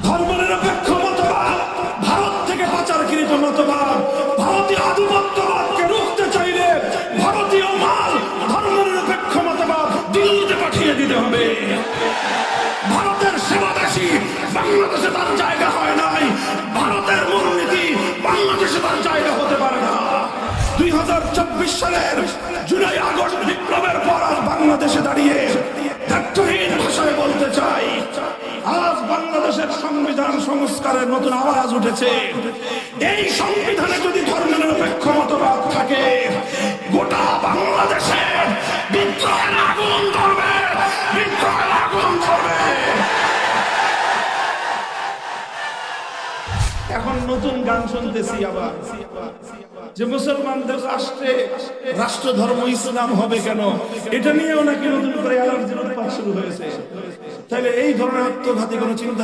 ধর্মনিরপেক্ষ মতবাদ ভারত থেকে পাচারকৃত মতবাদ। ভারতীয় আধিপত্যবাদকে রুখতে চাইলে ভারতীয় মাল ধর্মনিরপেক্ষ মতবাদ দিল্লিতে পাঠিয়ে দিতে হবে। ভারতের সেবাদাসী বাংলাদেশে তার জায়গা হয় নাই, ভারতের মূলনীতি বাংলাদেশে তার জায়গা হতে পারে না। 2024 সালের জুলাই আগস্ট বিপ্লবের পর আজ বাংলাদেশে দাঁড়িয়ে দায়িত্বহীন ভাষায় বলতে চাই, আজ বাংলাদেশের সংবিধান সংস্কারের নতুন আওয়াজ উঠেছে। এই সংবিধানে যদি ধর্মনিরপেক্ষ মতবাদ থাকে, গোটা বাংলাদেশে বিদ্রোহের আগুন ধরবে, বিদ্রোহের আগুন ধরবে। এখন নতুন গান শুনতেছি আবার যে মুসলমানদের রাষ্ট্রে রাষ্ট্র ধর্ম ইসলাম হবে কেন, এটা নিয়েও নাকি নতুন করে আলোচনা শুরু হয়েছে। তাহলে এই ধরনের আত্মঘাতী কোন চিন্তা